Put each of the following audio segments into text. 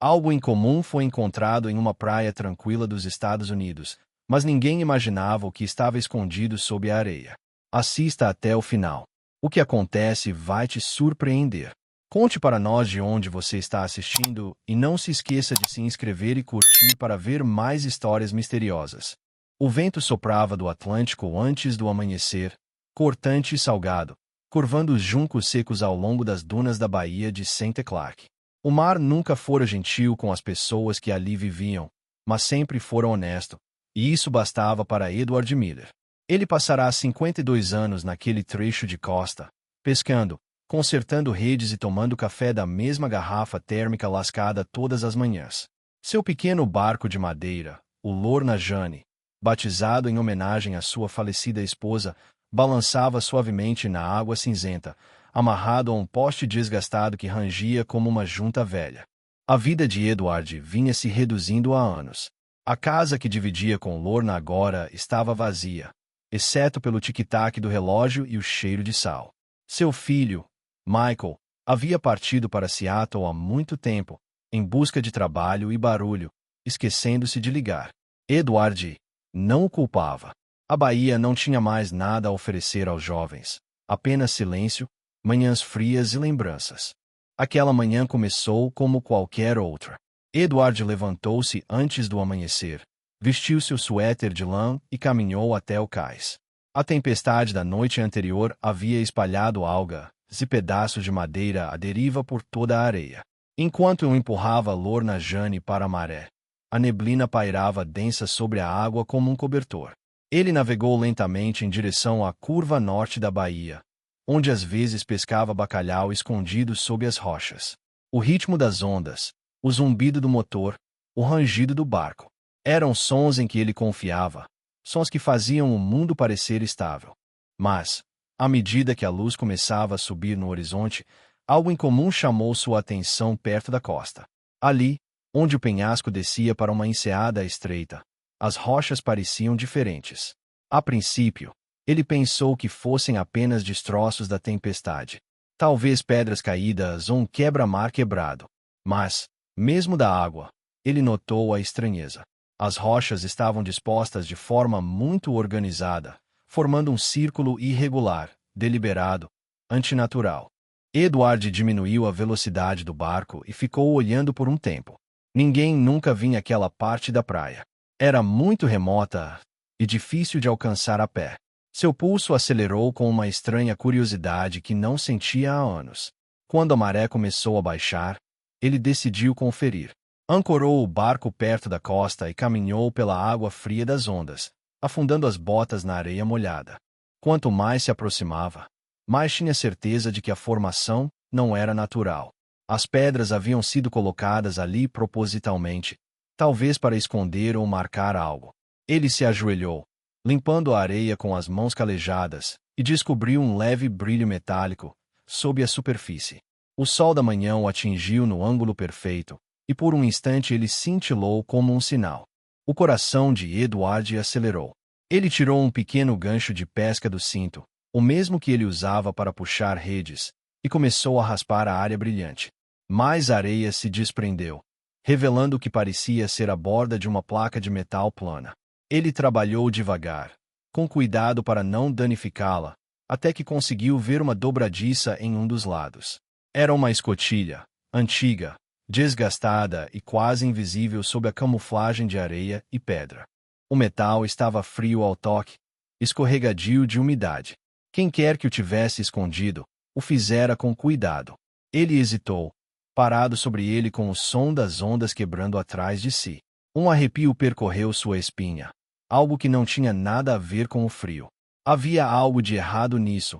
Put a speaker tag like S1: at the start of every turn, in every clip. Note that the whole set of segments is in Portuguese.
S1: Algo incomum foi encontrado em uma praia tranquila dos Estados Unidos, mas ninguém imaginava o que estava escondido sob a areia. Assista até o final. O que acontece vai te surpreender. Conte para nós de onde você está assistindo e não se esqueça de se inscrever e curtir para ver mais histórias misteriosas. O vento soprava do Atlântico antes do amanhecer, cortante e salgado, curvando os juncos secos ao longo das dunas da Baía de St. Clark. O mar nunca fora gentil com as pessoas que ali viviam, mas sempre fora honesto, e isso bastava para Edward Miller. Ele passará 52 anos naquele trecho de costa, pescando, consertando redes e tomando café da mesma garrafa térmica lascada todas as manhãs. Seu pequeno barco de madeira, o Lorna Jane, batizado em homenagem à sua falecida esposa, balançava suavemente na água cinzenta, amarrado a um poste desgastado que rangia como uma junta velha. A vida de Edward vinha se reduzindo há anos. A casa que dividia com Lorna agora estava vazia, exceto pelo tic-tac do relógio e o cheiro de sal. Seu filho, Michael, havia partido para Seattle há muito tempo, em busca de trabalho e barulho, esquecendo-se de ligar. Edward não o culpava. A Baía não tinha mais nada a oferecer aos jovens, apenas silêncio, manhãs frias e lembranças. Aquela manhã começou como qualquer outra. Edward levantou-se antes do amanhecer, vestiu seu suéter de lã e caminhou até o cais. A tempestade da noite anterior havia espalhado algas e pedaços de madeira à deriva por toda a areia. Enquanto eu empurrava Lorna Jane para a maré, a neblina pairava densa sobre a água como um cobertor. Ele navegou lentamente em direção à curva norte da baía, onde às vezes pescava bacalhau escondido sob as rochas. O ritmo das ondas, o zumbido do motor, o rangido do barco, eram sons em que ele confiava, sons que faziam o mundo parecer estável. Mas, à medida que a luz começava a subir no horizonte, algo incomum chamou sua atenção perto da costa. Ali, onde o penhasco descia para uma enseada estreita, as rochas pareciam diferentes. A princípio, ele pensou que fossem apenas destroços da tempestade, talvez pedras caídas ou um quebra-mar quebrado. Mas, mesmo da água, ele notou a estranheza. As rochas estavam dispostas de forma muito organizada, formando um círculo irregular, deliberado, antinatural. Edward diminuiu a velocidade do barco e ficou olhando por um tempo. Ninguém nunca vinha àquela parte da praia. Era muito remota e difícil de alcançar a pé. Seu pulso acelerou com uma estranha curiosidade que não sentia há anos. Quando a maré começou a baixar, ele decidiu conferir. Ancorou o barco perto da costa e caminhou pela água fria das ondas, afundando as botas na areia molhada. Quanto mais se aproximava, mais tinha certeza de que a formação não era natural. As pedras haviam sido colocadas ali propositalmente, talvez para esconder ou marcar algo. Ele se ajoelhou, limpando a areia com as mãos calejadas, e descobriu um leve brilho metálico sob a superfície. O sol da manhã o atingiu no ângulo perfeito, e por um instante ele cintilou como um sinal. O coração de Edward acelerou. Ele tirou um pequeno gancho de pesca do cinto, o mesmo que ele usava para puxar redes, e começou a raspar a área brilhante. Mais areia se desprendeu, revelando o que parecia ser a borda de uma placa de metal plana. Ele trabalhou devagar, com cuidado para não danificá-la, até que conseguiu ver uma dobradiça em um dos lados. Era uma escotilha, antiga, desgastada e quase invisível sob a camuflagem de areia e pedra. O metal estava frio ao toque, escorregadio de umidade. Quem quer que o tivesse escondido, o fizera com cuidado. Ele hesitou, parado sobre ele com o som das ondas quebrando atrás de si. Um arrepio percorreu sua espinha, algo que não tinha nada a ver com o frio. Havia algo de errado nisso,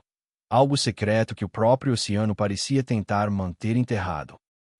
S1: algo secreto que o próprio oceano parecia tentar manter enterrado.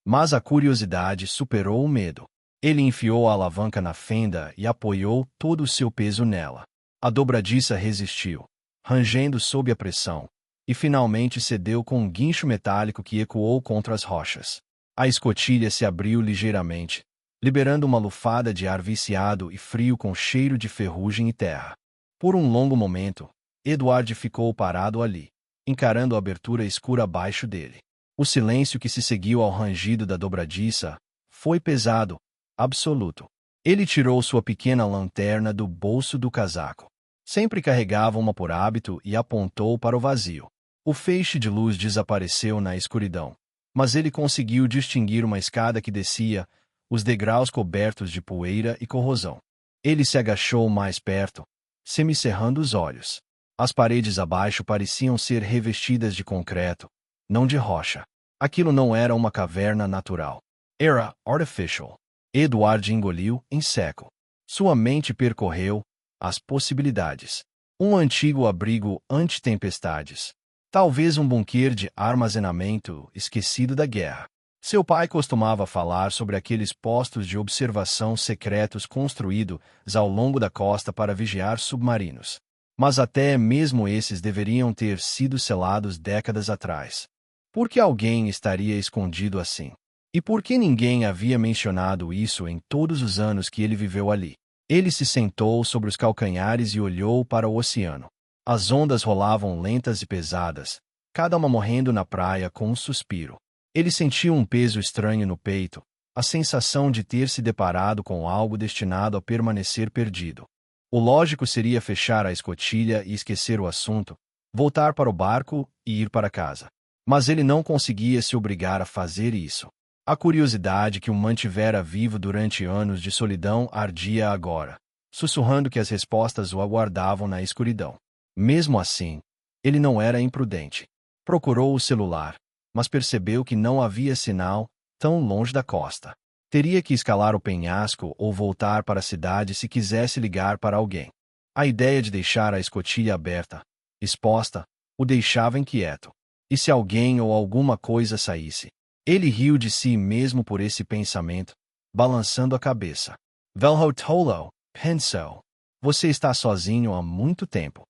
S1: Mas a curiosidade superou o medo. Ele enfiou a alavanca na fenda e apoiou todo o seu peso nela. A dobradiça resistiu, rangendo sob a pressão, e finalmente cedeu com um guincho metálico que ecoou contra as rochas. A escotilha se abriu ligeiramente, liberando uma lufada de ar viciado e frio com cheiro de ferrugem e terra. Por um longo momento, Edward ficou parado ali, encarando a abertura escura abaixo dele. O silêncio que se seguiu ao rangido da dobradiça Foi pesado, absoluto. Ele tirou sua pequena lanterna do bolso do casaco. Sempre carregava uma por hábito e apontou para o vazio. O feixe de luz desapareceu na escuridão. Mas ele conseguiu distinguir uma escada que descia, os degraus cobertos de poeira e corrosão. Ele se agachou mais perto, semicerrando os olhos. As paredes abaixo pareciam ser revestidas de concreto, não de rocha. Aquilo não era uma caverna natural. Era artificial. Edward engoliu em seco. Sua mente percorreu as possibilidades. Um antigo abrigo anti-tempestades. Talvez um bunker de armazenamento esquecido da guerra. Seu pai costumava falar sobre aqueles postos de observação secretos construídos ao longo da costa para vigiar submarinos. Mas até mesmo esses deveriam ter sido selados décadas atrás. Por que alguém estaria escondido assim? E por que ninguém havia mencionado isso em todos os anos que ele viveu ali? Ele se sentou sobre os calcanhares e olhou para o oceano. As ondas rolavam lentas e pesadas, cada uma morrendo na praia com um suspiro. Ele sentiu um peso estranho no peito, a sensação de ter se deparado com algo destinado a permanecer perdido. O lógico seria fechar a escotilha e esquecer o assunto, voltar para o barco e ir para casa. Mas ele não conseguia se obrigar a fazer isso. A curiosidade que o mantivera vivo durante anos de solidão ardia agora, sussurrando que as respostas o aguardavam na escuridão. Mesmo assim, ele não era imprudente. Procurou o celular, mas percebeu que não havia sinal tão longe da costa. Teria que escalar o penhasco ou voltar para a cidade se quisesse ligar para alguém. A ideia de deixar a escotilha aberta, exposta, o deixava inquieto. E se alguém ou alguma coisa saísse? Ele riu de si mesmo por esse pensamento, balançando a cabeça. Velho tolo, pensou. Você está sozinho há muito tempo.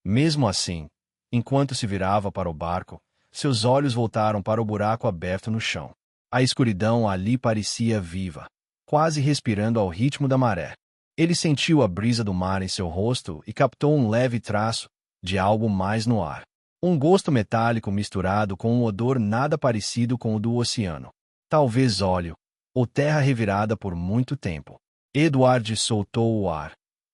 S1: Mesmo assim, enquanto se virava para o barco, seus olhos voltaram para o buraco aberto no chão. A escuridão ali parecia viva, quase respirando ao ritmo da maré. Ele sentiu a brisa do mar em seu rosto e captou um leve traço de algo mais no ar. Um gosto metálico misturado com um odor nada parecido com o do oceano. Talvez óleo, ou terra revirada por muito tempo. Edward soltou o ar.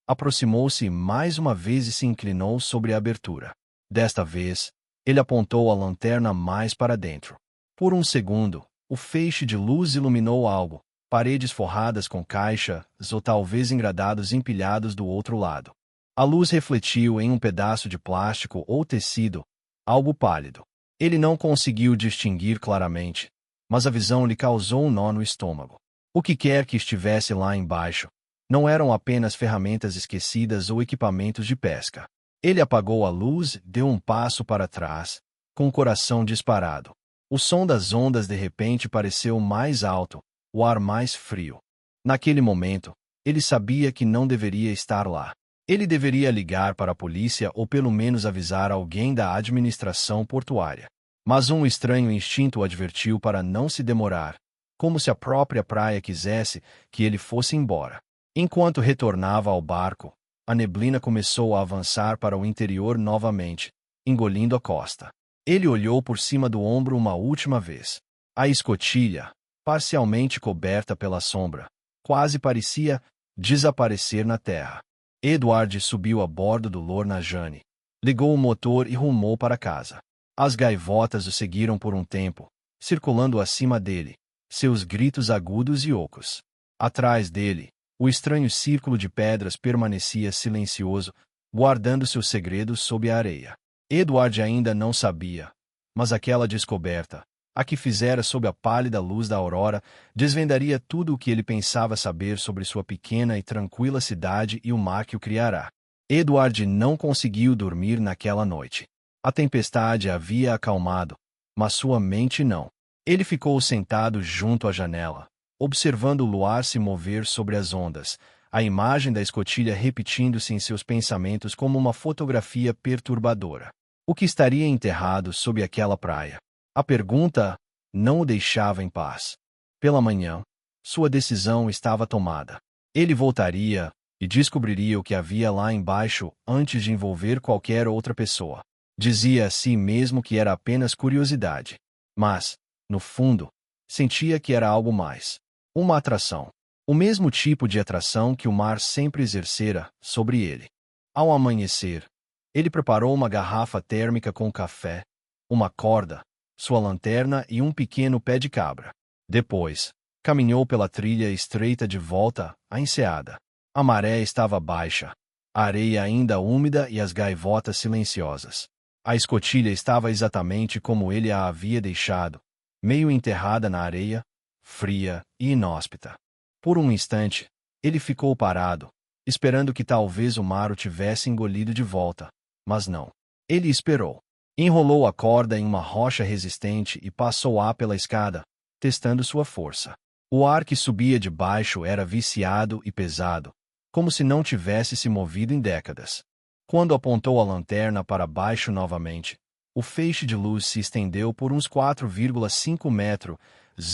S1: Aproximou-se mais uma vez e se inclinou sobre a abertura. Desta vez, ele apontou a lanterna mais para dentro. Por um segundo, o feixe de luz iluminou algo, paredes forradas com caixas ou talvez engradados empilhados do outro lado. A luz refletiu em um pedaço de plástico ou tecido, algo pálido. Ele não conseguiu distinguir claramente, mas a visão lhe causou um nó no estômago. O que quer que estivesse lá embaixo, não eram apenas ferramentas esquecidas ou equipamentos de pesca. Ele apagou a luz e deu um passo para trás, com o coração disparado. O som das ondas de repente pareceu mais alto, o ar mais frio. Naquele momento, ele sabia que não deveria estar lá. Ele deveria ligar para a polícia ou pelo menos avisar alguém da administração portuária. Mas um estranho instinto o advertiu para não se demorar, como se a própria praia quisesse que ele fosse embora. Enquanto retornava ao barco, a neblina começou a avançar para o interior novamente, engolindo a costa. Ele olhou por cima do ombro uma última vez. A escotilha, parcialmente coberta pela sombra, quase parecia desaparecer na terra. Edward subiu a bordo do Lorna Jane, ligou o motor e rumou para casa. As gaivotas o seguiram por um tempo, circulando acima dele, seus gritos agudos e ocos. Atrás dele, o estranho círculo de pedras permanecia silencioso, guardando seus segredos sob a areia. Edward ainda não sabia, mas aquela descoberta, a que fizera sob a pálida luz da aurora, desvendaria tudo o que ele pensava saber sobre sua pequena e tranquila cidade e o mar que o criará. Edward não conseguiu dormir naquela noite. A tempestade havia acalmado, mas sua mente não. Ele ficou sentado junto à janela, observando o luar se mover sobre as ondas, a imagem da escotilha repetindo-se em seus pensamentos como uma fotografia perturbadora. O que estaria enterrado sob aquela praia? A pergunta não o deixava em paz. Pela manhã, sua decisão estava tomada. Ele voltaria e descobriria o que havia lá embaixo antes de envolver qualquer outra pessoa. Dizia a si mesmo que era apenas curiosidade. Mas, no fundo, sentia que era algo mais. Uma atração. O mesmo tipo de atração que o mar sempre exercera sobre ele. Ao amanhecer, ele preparou uma garrafa térmica com café, uma corda, sua lanterna e um pequeno pé de cabra. Depois, caminhou pela trilha estreita de volta à enseada. A maré estava baixa, a areia ainda úmida e as gaivotas silenciosas. A escotilha estava exatamente como ele a havia deixado, meio enterrada na areia, fria e inóspita. Por um instante, ele ficou parado, esperando que talvez o mar o tivesse engolido de volta, mas não. Ele esperou. Enrolou a corda em uma rocha resistente e passou-a pela escada, testando sua força. O ar que subia de baixo era viciado e pesado, como se não tivesse se movido em décadas. Quando apontou a lanterna para baixo novamente, o feixe de luz se estendeu por uns 4,5 metros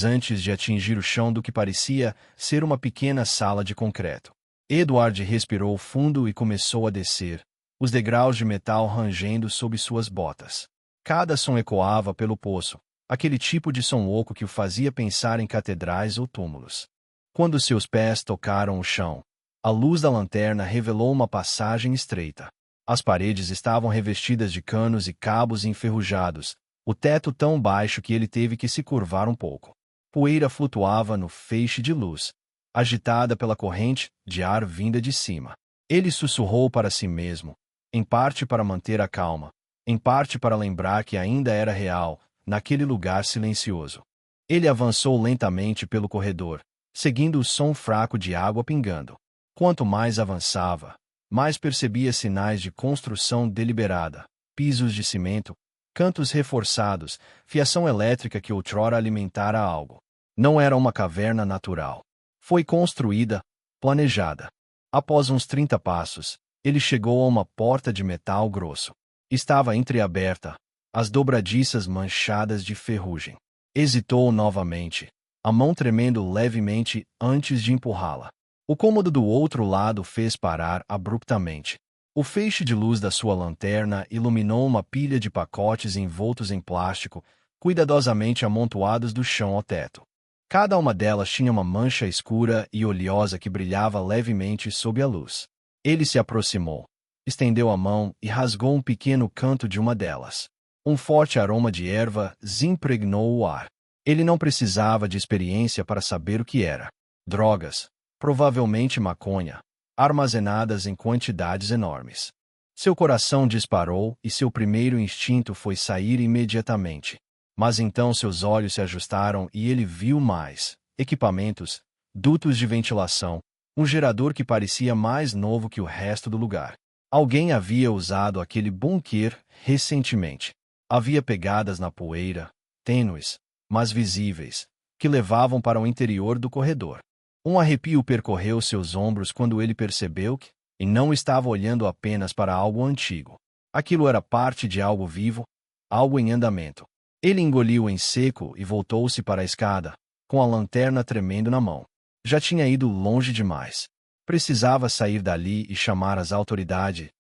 S1: antes de atingir o chão do que parecia ser uma pequena sala de concreto. Edward respirou fundo e começou a descer, os degraus de metal rangendo sob suas botas. Cada som ecoava pelo poço, aquele tipo de som oco que o fazia pensar em catedrais ou túmulos. Quando seus pés tocaram o chão, a luz da lanterna revelou uma passagem estreita. As paredes estavam revestidas de canos e cabos enferrujados, o teto tão baixo que ele teve que se curvar um pouco. Poeira flutuava no feixe de luz, agitada pela corrente de ar vinda de cima. Ele sussurrou para si mesmo, em parte para manter a calma, em parte para lembrar que ainda era real, naquele lugar silencioso. Ele avançou lentamente pelo corredor, seguindo o som fraco de água pingando. Quanto mais avançava, mais percebia sinais de construção deliberada, pisos de cimento, cantos reforçados, fiação elétrica que outrora alimentara algo. Não era uma caverna natural. Foi construída, planejada. Após uns 30 passos, ele chegou a uma porta de metal grosso. Estava entreaberta, as dobradiças manchadas de ferrugem. Hesitou novamente, a mão tremendo levemente antes de empurrá-la. O cômodo do outro lado fez parar abruptamente. O feixe de luz da sua lanterna iluminou uma pilha de pacotes envoltos em plástico, cuidadosamente amontoados do chão ao teto. Cada uma delas tinha uma mancha escura e oleosa que brilhava levemente sob a luz. Ele se aproximou, estendeu a mão e rasgou um pequeno canto de uma delas. Um forte aroma de erva impregnou o ar. Ele não precisava de experiência para saber o que era. Drogas, provavelmente maconha, armazenadas em quantidades enormes. Seu coração disparou e seu primeiro instinto foi sair imediatamente. Mas então seus olhos se ajustaram e ele viu mais equipamentos, dutos de ventilação, um gerador que parecia mais novo que o resto do lugar. Alguém havia usado aquele bunker recentemente. Havia pegadas na poeira, tênues, mas visíveis, que levavam para o interior do corredor. Um arrepio percorreu seus ombros quando ele percebeu que, e não estava olhando apenas para algo antigo. Aquilo era parte de algo vivo, algo em andamento. Ele engoliu em seco e voltou-se para a escada, com a lanterna tremendo na mão. Já tinha ido longe demais. Precisava sair dali e chamar as autoridades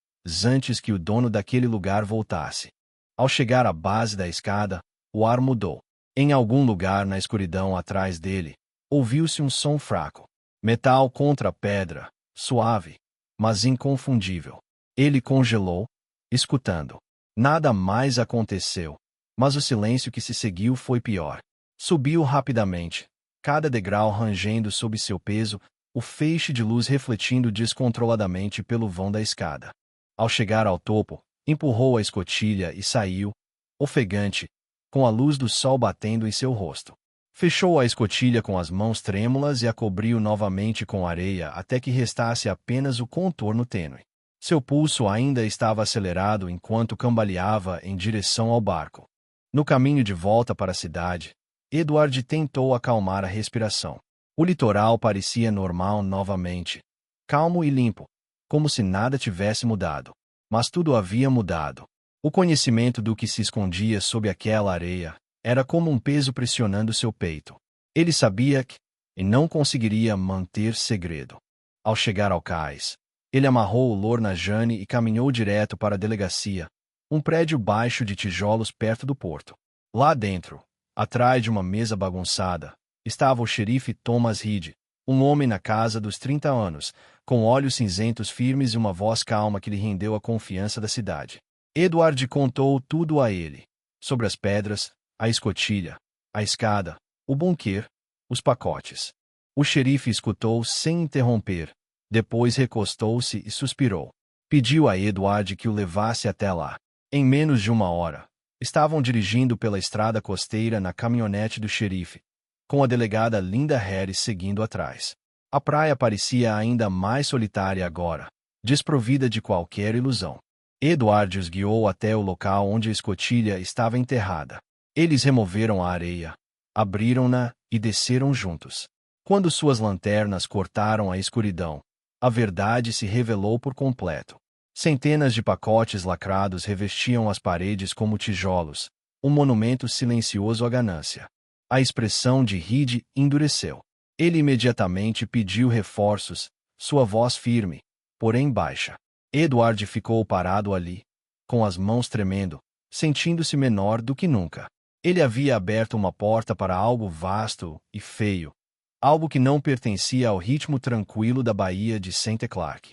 S1: antes que o dono daquele lugar voltasse. Ao chegar à base da escada, o ar mudou. Em algum lugar na escuridão atrás dele, ouviu-se um som fraco. Metal contra pedra, suave, mas inconfundível. Ele congelou, escutando. Nada mais aconteceu. Mas o silêncio que se seguiu foi pior. Subiu rapidamente, cada degrau rangendo sob seu peso, o feixe de luz refletindo descontroladamente pelo vão da escada. Ao chegar ao topo, empurrou a escotilha e saiu, ofegante, com a luz do sol batendo em seu rosto. Fechou a escotilha com as mãos trêmulas e a cobriu novamente com areia até que restasse apenas o contorno tênue. Seu pulso ainda estava acelerado enquanto cambaleava em direção ao barco. No caminho de volta para a cidade, Edward tentou acalmar a respiração. O litoral parecia normal novamente, calmo e limpo, como se nada tivesse mudado. Mas tudo havia mudado. O conhecimento do que se escondia sob aquela areia era como um peso pressionando seu peito. Ele sabia que, e não conseguiria manter segredo. Ao chegar ao cais, ele amarrou o Lorna Jane e caminhou direto para a delegacia, um prédio baixo de tijolos perto do porto. Lá dentro, atrás de uma mesa bagunçada, estava o xerife Thomas Reed, um homem na casa dos 30 anos, com olhos cinzentos firmes e uma voz calma que lhe rendeu a confiança da cidade. Edward contou tudo a ele. Sobre as pedras, a escotilha, a escada, o bunker, os pacotes. O xerife escutou sem interromper. Depois recostou-se e suspirou. Pediu a Edward que o levasse até lá. Em menos de uma hora, estavam dirigindo pela estrada costeira na caminhonete do xerife, com a delegada Linda Harris seguindo atrás. A praia parecia ainda mais solitária agora, desprovida de qualquer ilusão. Edward os guiou até o local onde a escotilha estava enterrada. Eles removeram a areia, abriram-na e desceram juntos. Quando suas lanternas cortaram a escuridão, a verdade se revelou por completo. Centenas de pacotes lacrados revestiam as paredes como tijolos, um monumento silencioso à ganância. A expressão de Reed endureceu. Ele imediatamente pediu reforços, sua voz firme, porém baixa. Edward ficou parado ali, com as mãos tremendo, sentindo-se menor do que nunca. Ele havia aberto uma porta para algo vasto e feio, algo que não pertencia ao ritmo tranquilo da Baía de St. Clark.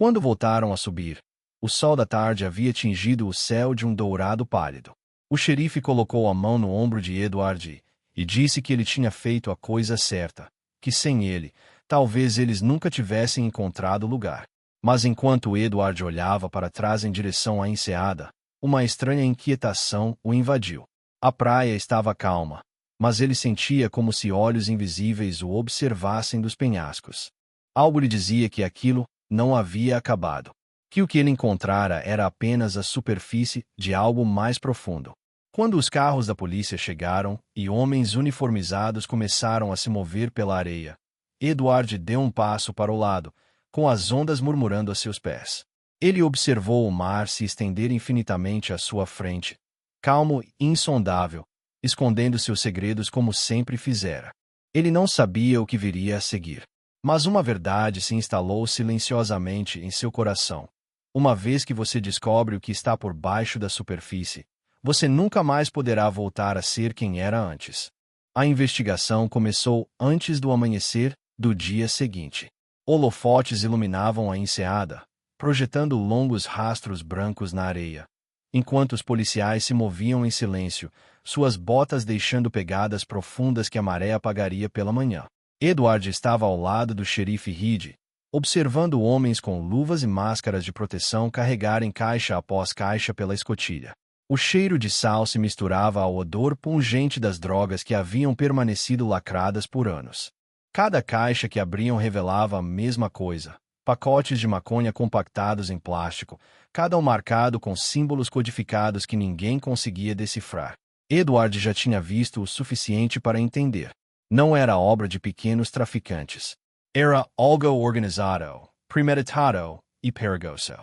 S1: Quando voltaram a subir, o sol da tarde havia tingido o céu de um dourado pálido. O xerife colocou a mão no ombro de Edward e disse que ele tinha feito a coisa certa, que sem ele, talvez eles nunca tivessem encontrado o lugar. Mas enquanto Edward olhava para trás em direção à enseada, uma estranha inquietação o invadiu. A praia estava calma, mas ele sentia como se olhos invisíveis o observassem dos penhascos. Algo lhe dizia que aquilo não havia acabado, que o que ele encontrara era apenas a superfície de algo mais profundo. Quando os carros da polícia chegaram e homens uniformizados começaram a se mover pela areia, Edward deu um passo para o lado, com as ondas murmurando a seus pés. Ele observou o mar se estender infinitamente à sua frente, calmo e insondável, escondendo seus segredos como sempre fizera. Ele não sabia o que viria a seguir. Mas uma verdade se instalou silenciosamente em seu coração. Uma vez que você descobre o que está por baixo da superfície, você nunca mais poderá voltar a ser quem era antes. A investigação começou antes do amanhecer do dia seguinte. Holofotes iluminavam a enseada, projetando longos rastros brancos na areia. Enquanto os policiais se moviam em silêncio, suas botas deixando pegadas profundas que a maré apagaria pela manhã. Edward estava ao lado do xerife Reed, observando homens com luvas e máscaras de proteção carregarem caixa após caixa pela escotilha. O cheiro de sal se misturava ao odor pungente das drogas que haviam permanecido lacradas por anos. Cada caixa que abriam revelava a mesma coisa: pacotes de maconha compactados em plástico, cada um marcado com símbolos codificados que ninguém conseguia decifrar. Edward já tinha visto o suficiente para entender. Não era obra de pequenos traficantes. Era algo organizado, premeditado e perigoso.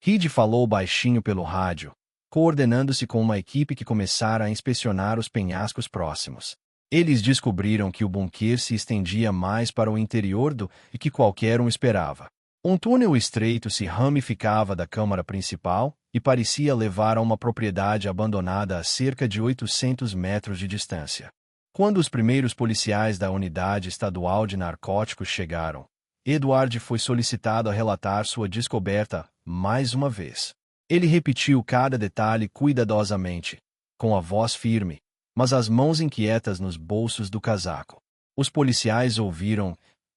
S1: Reed falou baixinho pelo rádio, coordenando-se com uma equipe que começara a inspecionar os penhascos próximos. Eles descobriram que o bunker se estendia mais para o interior do que qualquer um esperava. Um túnel estreito se ramificava da câmara principal e parecia levar a uma propriedade abandonada a cerca de 800 metros de distância. Quando os primeiros policiais da Unidade Estadual de Narcóticos chegaram, Edward foi solicitado a relatar sua descoberta mais uma vez. Ele repetiu cada detalhe cuidadosamente, com a voz firme, mas as mãos inquietas nos bolsos do casaco. Os policiais ouviram.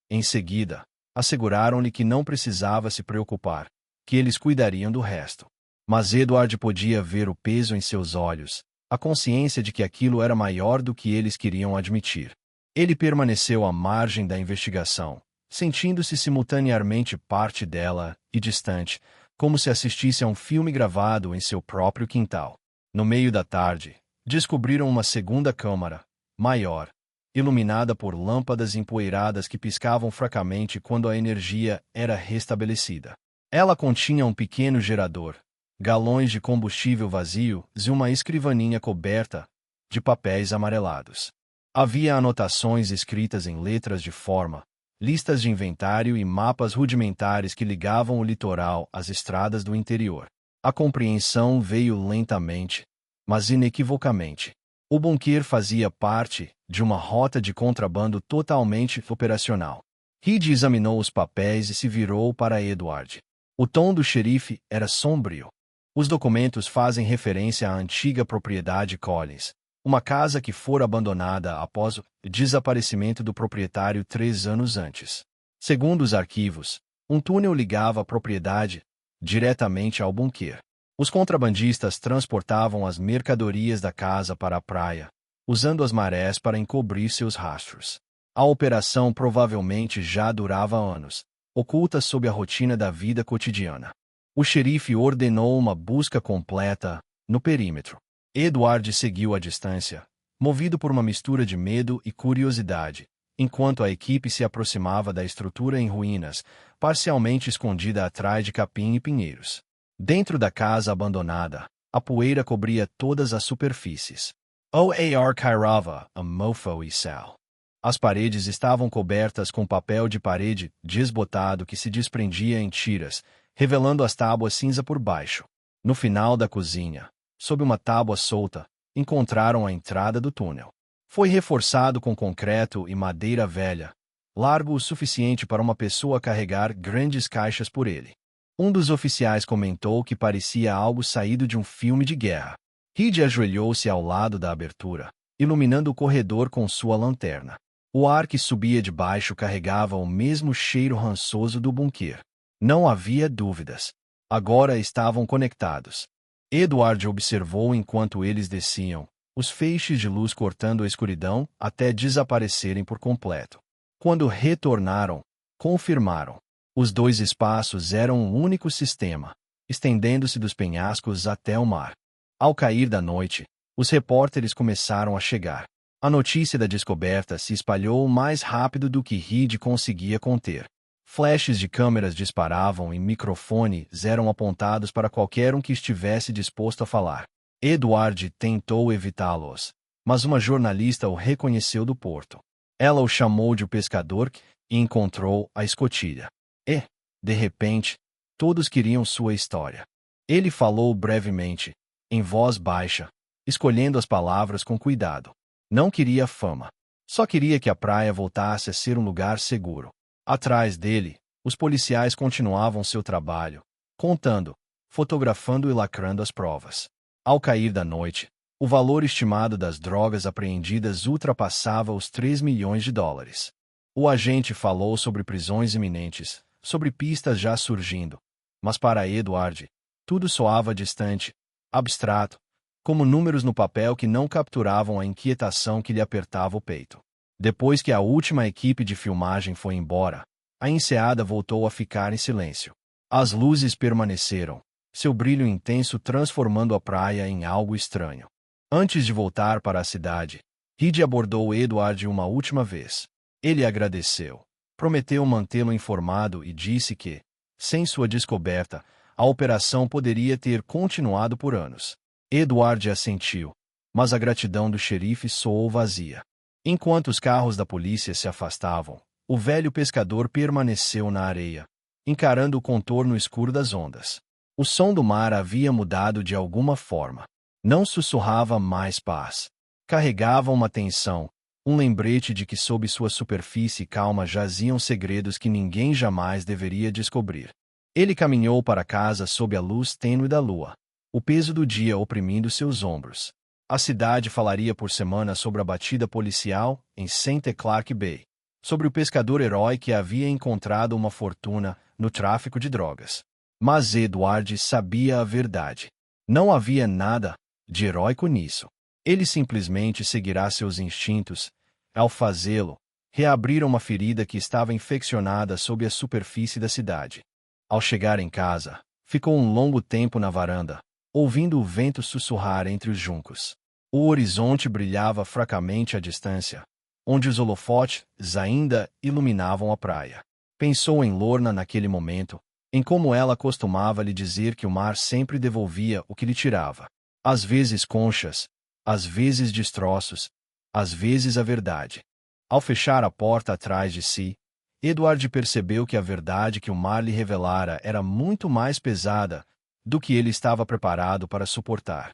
S1: Em seguida, asseguraram-lhe que não precisava se preocupar, que eles cuidariam do resto. Mas Edward podia ver o peso em seus olhos, a consciência de que aquilo era maior do que eles queriam admitir. Ele permaneceu à margem da investigação, sentindo-se simultaneamente parte dela e distante, como se assistisse a um filme gravado em seu próprio quintal. No meio da tarde, descobriram uma segunda câmara, maior, iluminada por lâmpadas empoeiradas que piscavam fracamente quando a energia era restabelecida. Ela continha um pequeno gerador, galões de combustível vazios e uma escrivaninha coberta de papéis amarelados. Havia anotações escritas em letras de forma, listas de inventário e mapas rudimentares que ligavam o litoral às estradas do interior. A compreensão veio lentamente, mas inequivocamente. O bunker fazia parte de uma rota de contrabando totalmente operacional. Reed examinou os papéis e se virou para Edward. O tom do xerife era sombrio. Os documentos fazem referência à antiga propriedade Collins, uma casa que fora abandonada após o desaparecimento do proprietário 3 anos antes. Segundo os arquivos, um túnel ligava a propriedade diretamente ao bunker. Os contrabandistas transportavam as mercadorias da casa para a praia, usando as marés para encobrir seus rastros. A operação provavelmente já durava anos, oculta sob a rotina da vida cotidiana. O xerife ordenou uma busca completa no perímetro. Edward seguiu à distância, movido por uma mistura de medo e curiosidade, enquanto a equipe se aproximava da estrutura em ruínas, parcialmente escondida atrás de capim e pinheiros. Dentro da casa abandonada, a poeira cobria todas as superfícies. O.A.R. Kairava, a mofo e sal. As paredes estavam cobertas com papel de parede desbotado que se desprendia em tiras, revelando as tábuas cinza por baixo. No final da cozinha, sob uma tábua solta, encontraram a entrada do túnel. Foi reforçado com concreto e madeira velha, largo o suficiente para uma pessoa carregar grandes caixas por ele. Um dos oficiais comentou que parecia algo saído de um filme de guerra. Reed ajoelhou-se ao lado da abertura, iluminando o corredor com sua lanterna. O ar que subia de baixo carregava o mesmo cheiro rançoso do bunker. Não havia dúvidas. Agora estavam conectados. Edward observou enquanto eles desciam, os feixes de luz cortando a escuridão até desaparecerem por completo. Quando retornaram, confirmaram. Os 2 espaços eram um único sistema, estendendo-se dos penhascos até o mar. Ao cair da noite, os repórteres começaram a chegar. A notícia da descoberta se espalhou mais rápido do que Reed conseguia conter. Flashes de câmeras disparavam e microfones eram apontados para qualquer um que estivesse disposto a falar. Edward tentou evitá-los, mas uma jornalista o reconheceu do porto. Ela o chamou de o pescador e encontrou a escotilha. E, de repente, todos queriam sua história. Ele falou brevemente, em voz baixa, escolhendo as palavras com cuidado. Não queria fama. Só queria que a praia voltasse a ser um lugar seguro. Atrás dele, os policiais continuavam seu trabalho, contando, fotografando e lacrando as provas. Ao cair da noite, o valor estimado das drogas apreendidas ultrapassava os 3 milhões de dólares. O agente falou sobre prisões iminentes, sobre pistas já surgindo, mas para Edward, tudo soava distante, abstrato, como números no papel que não capturavam a inquietação que lhe apertava o peito. Depois que a última equipe de filmagem foi embora, a enseada voltou a ficar em silêncio. As luzes permaneceram, seu brilho intenso transformando a praia em algo estranho. Antes de voltar para a cidade, Reed abordou Edward uma última vez. Ele agradeceu, prometeu mantê-lo informado e disse que, sem sua descoberta, a operação poderia ter continuado por anos. Edward assentiu, mas a gratidão do xerife soou vazia. Enquanto os carros da polícia se afastavam, o velho pescador permaneceu na areia, encarando o contorno escuro das ondas. O som do mar havia mudado de alguma forma. Não sussurrava mais paz. Carregava uma tensão, um lembrete de que sob sua superfície calma jaziam segredos que ninguém jamais deveria descobrir. Ele caminhou para casa sob a luz tênue da lua, o peso do dia oprimindo seus ombros. A cidade falaria por semanas sobre a batida policial em St. Clark Bay, sobre o pescador herói que havia encontrado uma fortuna no tráfico de drogas. Mas Edward sabia a verdade. Não havia nada de heróico nisso. Ele simplesmente seguirá seus instintos. Ao fazê-lo, reabriram uma ferida que estava infeccionada sob a superfície da cidade. Ao chegar em casa, ficou um longo tempo na varanda, ouvindo o vento sussurrar entre os juncos. O horizonte brilhava fracamente à distância, onde os holofotes ainda iluminavam a praia. Pensou em Lorna naquele momento, em como ela costumava lhe dizer que o mar sempre devolvia o que lhe tirava. Às vezes conchas, às vezes destroços, às vezes a verdade. Ao fechar a porta atrás de si, Edward percebeu que a verdade que o mar lhe revelara era muito mais pesada do que ele estava preparado para suportar.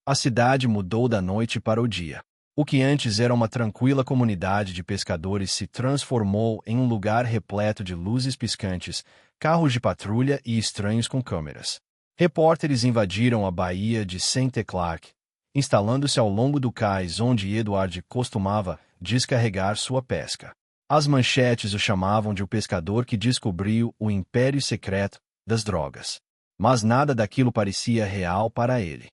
S1: A cidade mudou da noite para o dia. O que antes era uma tranquila comunidade de pescadores se transformou em um lugar repleto de luzes piscantes, carros de patrulha e estranhos com câmeras. Repórteres invadiram a baía de St. Clark, instalando-se ao longo do cais onde Edward costumava descarregar sua pesca. As manchetes o chamavam de o pescador que descobriu o império secreto das drogas. Mas nada daquilo parecia real para ele.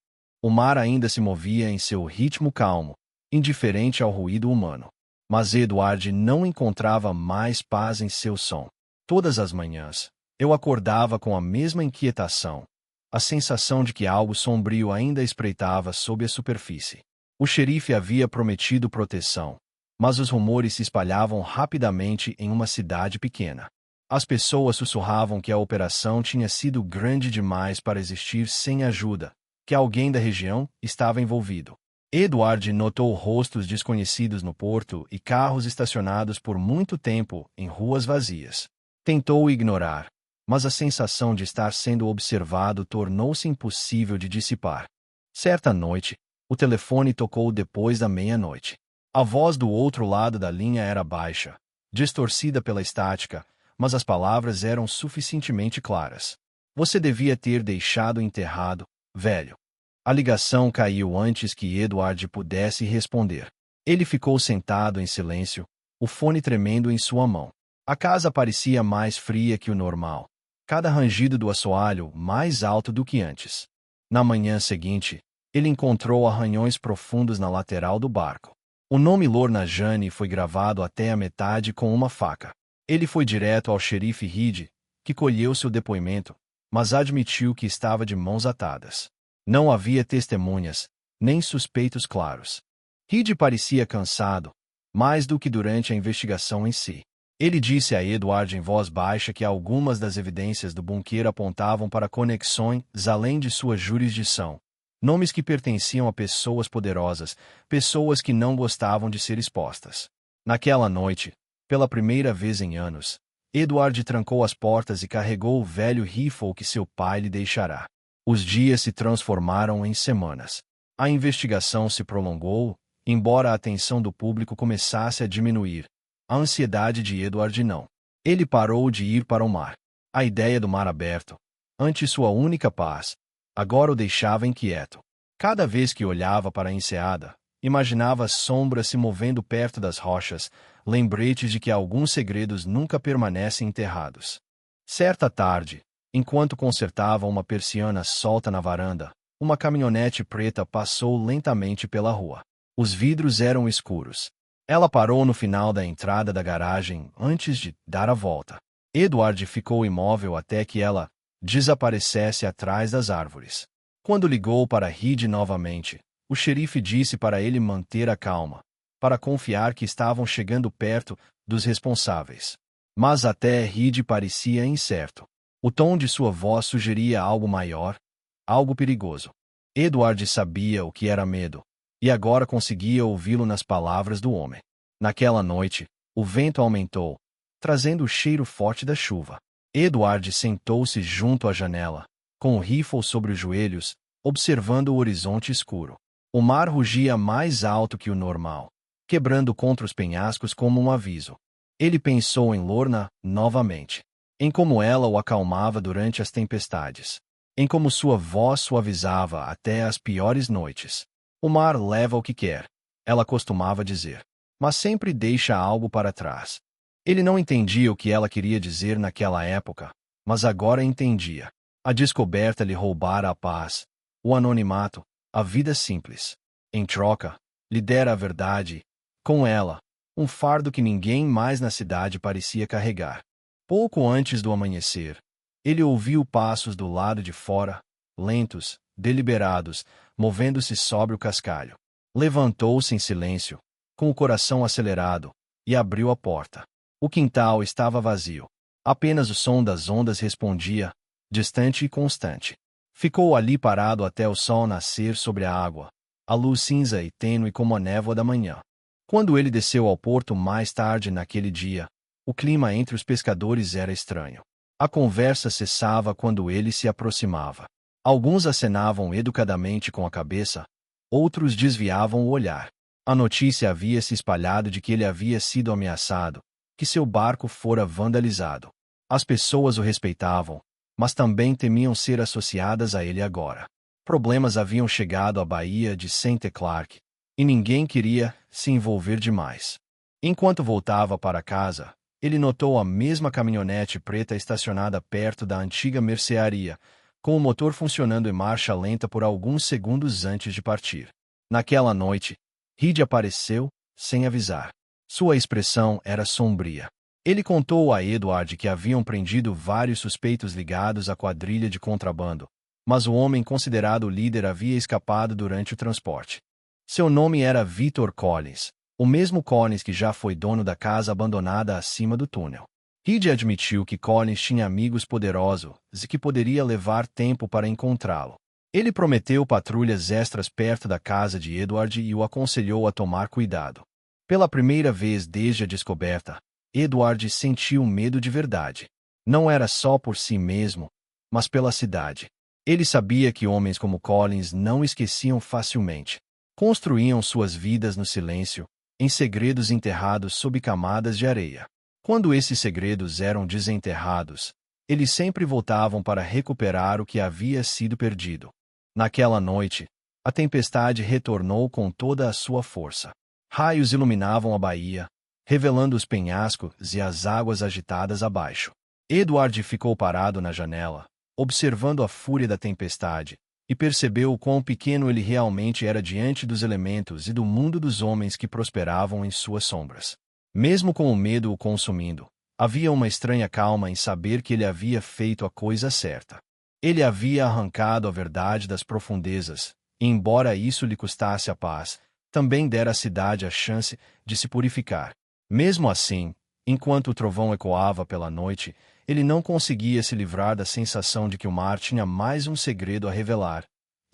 S1: O mar ainda se movia em seu ritmo calmo, indiferente ao ruído humano. Mas Edward não encontrava mais paz em seu som. Todas as manhãs, eu acordava com a mesma inquietação, a sensação de que algo sombrio ainda espreitava sob a superfície. O xerife havia prometido proteção, mas os rumores se espalhavam rapidamente em uma cidade pequena. As pessoas sussurravam que a operação tinha sido grande demais para existir sem ajuda, que alguém da região estava envolvido. Edward notou rostos desconhecidos no porto e carros estacionados por muito tempo em ruas vazias. Tentou ignorar, mas a sensação de estar sendo observado tornou-se impossível de dissipar. Certa noite, o telefone tocou depois da meia-noite. A voz do outro lado da linha era baixa, distorcida pela estática, mas as palavras eram suficientemente claras. Você devia ter deixado enterrado, velho. A ligação caiu antes que Edward pudesse responder. Ele ficou sentado em silêncio, o fone tremendo em sua mão. A casa parecia mais fria que o normal. Cada rangido do assoalho mais alto do que antes. Na manhã seguinte, ele encontrou arranhões profundos na lateral do barco. O nome Lorna Jane foi gravado até a metade com uma faca. Ele foi direto ao xerife Reed, que colheu seu depoimento, mas admitiu que estava de mãos atadas. Não havia testemunhas, nem suspeitos claros. Reed parecia cansado, mais do que durante a investigação em si. Ele disse a Edward em voz baixa que algumas das evidências do bunker apontavam para conexões além de sua jurisdição. Nomes que pertenciam a pessoas poderosas, pessoas que não gostavam de ser expostas. Naquela noite, pela primeira vez em anos, Edward trancou as portas e carregou o velho rifle que seu pai lhe deixara. Os dias se transformaram em semanas. A investigação se prolongou, embora a atenção do público começasse a diminuir. A ansiedade de Edward não. Ele parou de ir para o mar. A ideia do mar aberto, antes sua única paz, agora o deixava inquieto. Cada vez que olhava para a enseada, imaginava sombras se movendo perto das rochas, lembretes de que alguns segredos nunca permanecem enterrados. Certa tarde, enquanto consertava uma persiana solta na varanda, uma caminhonete preta passou lentamente pela rua. Os vidros eram escuros. Ela parou no final da entrada da garagem antes de dar a volta. Edward ficou imóvel até que ela desaparecesse atrás das árvores. Quando ligou para Reed novamente, o xerife disse para ele manter a calma, para confiar que estavam chegando perto dos responsáveis. Mas até Reed parecia incerto. O tom de sua voz sugeria algo maior, algo perigoso. Edward sabia o que era medo, e agora conseguia ouvi-lo nas palavras do homem. Naquela noite, o vento aumentou, trazendo o cheiro forte da chuva. Edward sentou-se junto à janela, com o rifle sobre os joelhos, observando o horizonte escuro. O mar rugia mais alto que o normal, quebrando contra os penhascos como um aviso. Ele pensou em Lorna novamente, em como ela o acalmava durante as tempestades, em como sua voz suavizava até as piores noites. O mar leva o que quer, ela costumava dizer, mas sempre deixa algo para trás. Ele não entendia o que ela queria dizer naquela época, mas agora entendia. A descoberta lhe roubara a paz, o anonimato, a vida simples. Em troca, lhe dera a verdade, com ela, um fardo que ninguém mais na cidade parecia carregar. Pouco antes do amanhecer, ele ouviu passos do lado de fora, lentos, deliberados, movendo-se sobre o cascalho. Levantou-se em silêncio, com o coração acelerado, e abriu a porta. O quintal estava vazio. Apenas o som das ondas respondia, distante e constante. Ficou ali parado até o sol nascer sobre a água, a luz cinza e tênue como a névoa da manhã. Quando ele desceu ao porto mais tarde naquele dia, o clima entre os pescadores era estranho. A conversa cessava quando ele se aproximava. Alguns acenavam educadamente com a cabeça, Outros desviavam o olhar. A notícia havia se espalhado de que ele havia sido ameaçado, que seu barco fora vandalizado. As pessoas o respeitavam, mas também temiam ser associadas a ele agora. Problemas haviam chegado à Baía de St. Clark, e ninguém queria se envolver demais. Enquanto voltava para casa, ele notou a mesma caminhonete preta estacionada perto da antiga mercearia, com o motor funcionando em marcha lenta por alguns segundos antes de partir. Naquela noite, Reed apareceu, sem avisar. Sua expressão era sombria. Ele contou a Edward que haviam prendido vários suspeitos ligados à quadrilha de contrabando, mas o homem considerado líder havia escapado durante o transporte. Seu nome era Victor Collins, o mesmo Collins que já foi dono da casa abandonada acima do túnel. Reed admitiu que Collins tinha amigos poderosos e que poderia levar tempo para encontrá-lo. Ele prometeu patrulhas extras perto da casa de Edward e o aconselhou a tomar cuidado. Pela primeira vez desde a descoberta, Edward sentiu medo de verdade. Não era só por si mesmo, mas pela cidade. Ele sabia que homens como Collins não esqueciam facilmente. Construíam suas vidas no silêncio, em segredos enterrados sob camadas de areia. Quando esses segredos eram desenterrados, eles sempre voltavam para recuperar o que havia sido perdido. Naquela noite, a tempestade retornou com toda a sua força. Raios iluminavam a baía, revelando os penhascos e as águas agitadas abaixo. Edward ficou parado na janela, observando a fúria da tempestade, e percebeu o quão pequeno ele realmente era diante dos elementos e do mundo dos homens que prosperavam em suas sombras. Mesmo com o medo o consumindo, havia uma estranha calma em saber que ele havia feito a coisa certa. Ele havia arrancado a verdade das profundezas, e embora isso lhe custasse a paz, também dera à cidade a chance de se purificar. Mesmo assim, enquanto o trovão ecoava pela noite, ele não conseguia se livrar da sensação de que o mar tinha mais um segredo a revelar,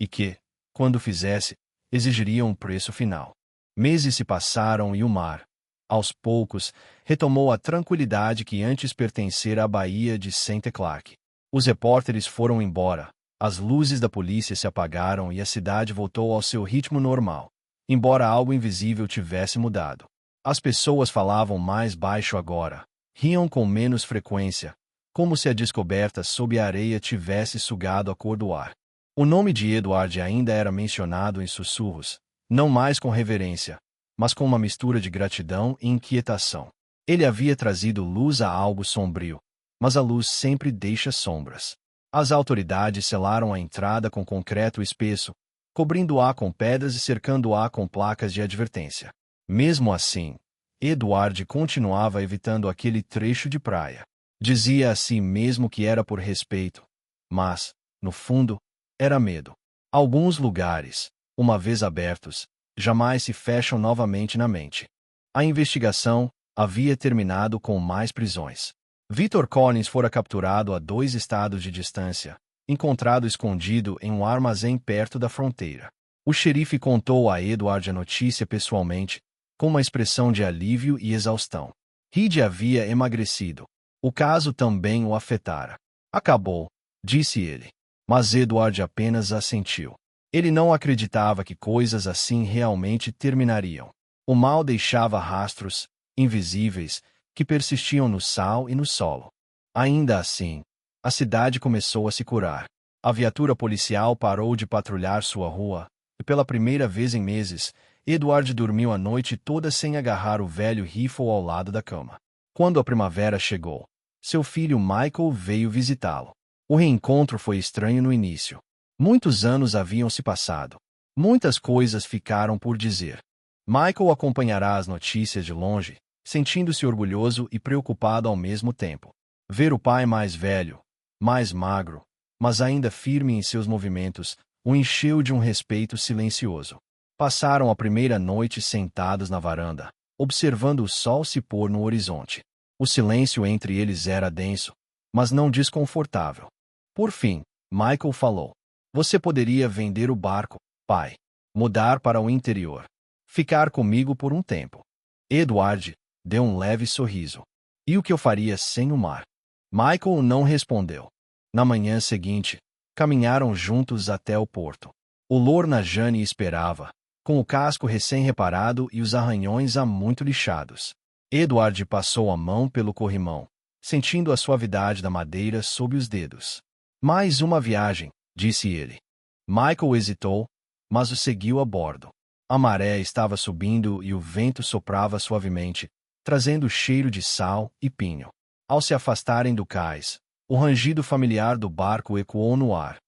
S1: e que, quando fizesse, exigiria um preço final. Meses se passaram e o mar, aos poucos, retomou a tranquilidade que antes pertencera à Baía de St. Clark. Os repórteres foram embora, as luzes da polícia se apagaram e a cidade voltou ao seu ritmo normal, embora algo invisível tivesse mudado. As pessoas falavam mais baixo agora, riam com menos frequência, como se a descoberta sob a areia tivesse sugado a cor do ar. O nome de Edward ainda era mencionado em sussurros, não mais com reverência, mas com uma mistura de gratidão e inquietação. Ele havia trazido luz a algo sombrio, mas a luz sempre deixa sombras. As autoridades selaram a entrada com concreto espesso, cobrindo-a com pedras e cercando-a com placas de advertência. Mesmo assim, Edward continuava evitando aquele trecho de praia. Dizia a si mesmo que era por respeito, mas, no fundo, era medo. Alguns lugares, uma vez abertos, jamais se fecham novamente na mente. A investigação havia terminado com mais prisões. Victor Collins fora capturado a 2 estados de distância, encontrado escondido em um armazém perto da fronteira. O xerife contou a Edward a notícia pessoalmente, com uma expressão de alívio e exaustão. Reed havia emagrecido. O caso também o afetara. Acabou, disse ele. Mas Edward apenas assentiu. Ele não acreditava que coisas assim realmente terminariam. O mal deixava rastros, invisíveis, que persistiam no sal e no solo. Ainda assim, a cidade começou a se curar. A viatura policial parou de patrulhar sua rua, e pela primeira vez em meses, Edward dormiu a noite toda sem agarrar o velho rifle ao lado da cama. Quando a primavera chegou, seu filho Michael veio visitá-lo. O reencontro foi estranho no início. Muitos anos haviam se passado. Muitas coisas ficaram por dizer. Michael acompanhará as notícias de longe, sentindo-se orgulhoso e preocupado ao mesmo tempo. Ver o pai mais velho, mais magro, mas ainda firme em seus movimentos, o encheu de um respeito silencioso. Passaram a primeira noite sentados na varanda, observando o sol se pôr no horizonte. O silêncio entre eles era denso, mas não desconfortável. Por fim, Michael falou. Você poderia vender o barco, pai. Mudar para o interior. Ficar comigo por um tempo. Edward deu um leve sorriso. E o que eu faria sem o mar? Michael não respondeu. Na manhã seguinte, caminharam juntos até o porto. O Lorna Jane esperava, com o casco recém-reparado e os arranhões há muito lixados. Edward passou a mão pelo corrimão, sentindo a suavidade da madeira sob os dedos. Mais uma viagem, disse ele. Michael hesitou, mas o seguiu a bordo. A maré estava subindo e o vento soprava suavemente, trazendo cheiro de sal e pinho. Ao se afastarem do cais, o rangido familiar do barco ecoou no ar,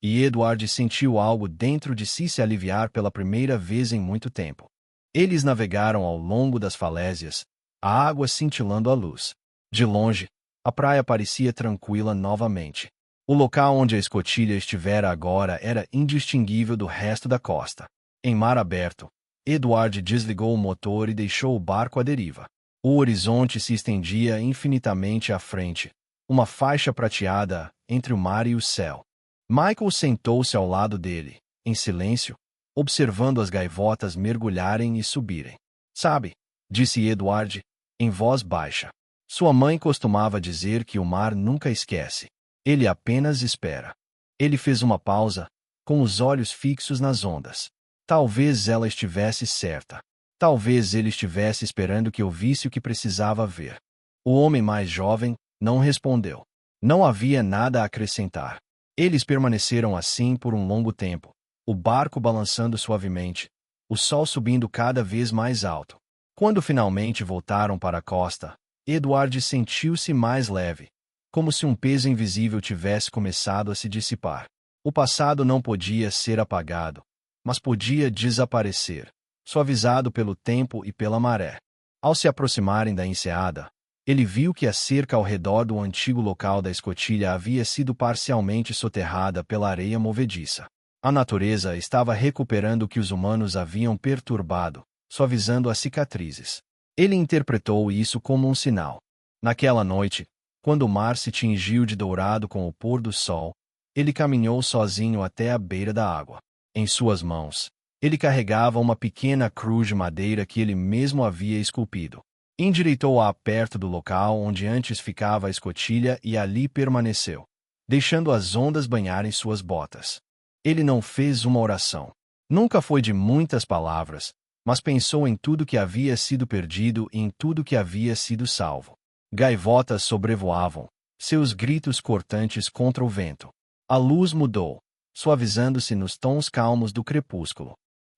S1: e Edward sentiu algo dentro de si se aliviar pela primeira vez em muito tempo. Eles navegaram ao longo das falésias, a água cintilando a luz. De longe, a praia parecia tranquila novamente. O local onde a escotilha estivera agora era indistinguível do resto da costa. Em mar aberto, Edward desligou o motor e deixou o barco à deriva. O horizonte se estendia infinitamente à frente, uma faixa prateada entre o mar e o céu. Michael sentou-se ao lado dele, em silêncio, observando as gaivotas mergulharem e subirem. Sabe, disse Edward, em voz baixa. Sua mãe costumava dizer que o mar nunca esquece. Ele apenas espera. Ele fez uma pausa, com os olhos fixos nas ondas. Talvez ela estivesse certa. Talvez ele estivesse esperando que eu visse o que precisava ver. O homem mais jovem não respondeu. Não havia nada a acrescentar. Eles permaneceram assim por um longo tempo, o barco balançando suavemente, o sol subindo cada vez mais alto. Quando finalmente voltaram para a costa, Edward sentiu-se mais leve, como se um peso invisível tivesse começado a se dissipar. O passado não podia ser apagado, mas podia desaparecer, suavizado pelo tempo e pela maré. Ao se aproximarem da enseada, ele viu que a cerca ao redor do antigo local da escotilha havia sido parcialmente soterrada pela areia movediça. A natureza estava recuperando o que os humanos haviam perturbado, suavizando as cicatrizes. Ele interpretou isso como um sinal. Naquela noite, quando o mar se tingiu de dourado com o pôr do sol, ele caminhou sozinho até a beira da água. Em suas mãos, ele carregava uma pequena cruz de madeira que ele mesmo havia esculpido. Endireitou-a perto do local onde antes ficava a escotilha e ali permaneceu, deixando as ondas banharem suas botas. Ele não fez uma oração. Nunca foi de muitas palavras, mas pensou em tudo que havia sido perdido e em tudo que havia sido salvo. Gaivotas sobrevoavam, seus gritos cortantes contra o vento. A luz mudou, suavizando-se nos tons calmos do crepúsculo.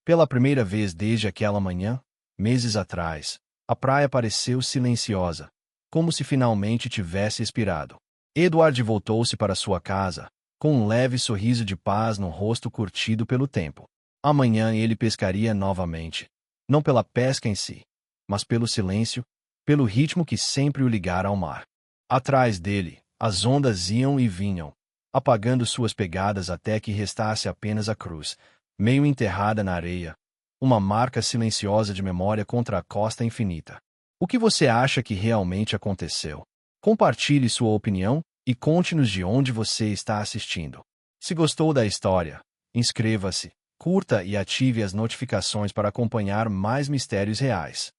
S1: Pela primeira vez desde aquela manhã, meses atrás, a praia pareceu silenciosa, como se finalmente tivesse expirado. Edward voltou-se para sua casa, com um leve sorriso de paz no rosto curtido pelo tempo. Amanhã ele pescaria novamente, não pela pesca em si, mas pelo silêncio, pelo ritmo que sempre o ligara ao mar. Atrás dele, as ondas iam e vinham, apagando suas pegadas até que restasse apenas a cruz, meio enterrada na areia, uma marca silenciosa de memória contra a costa infinita. O que você acha que realmente aconteceu? Compartilhe sua opinião e conte-nos de onde você está assistindo. Se gostou da história, inscreva-se, curta e ative as notificações para acompanhar mais mistérios reais.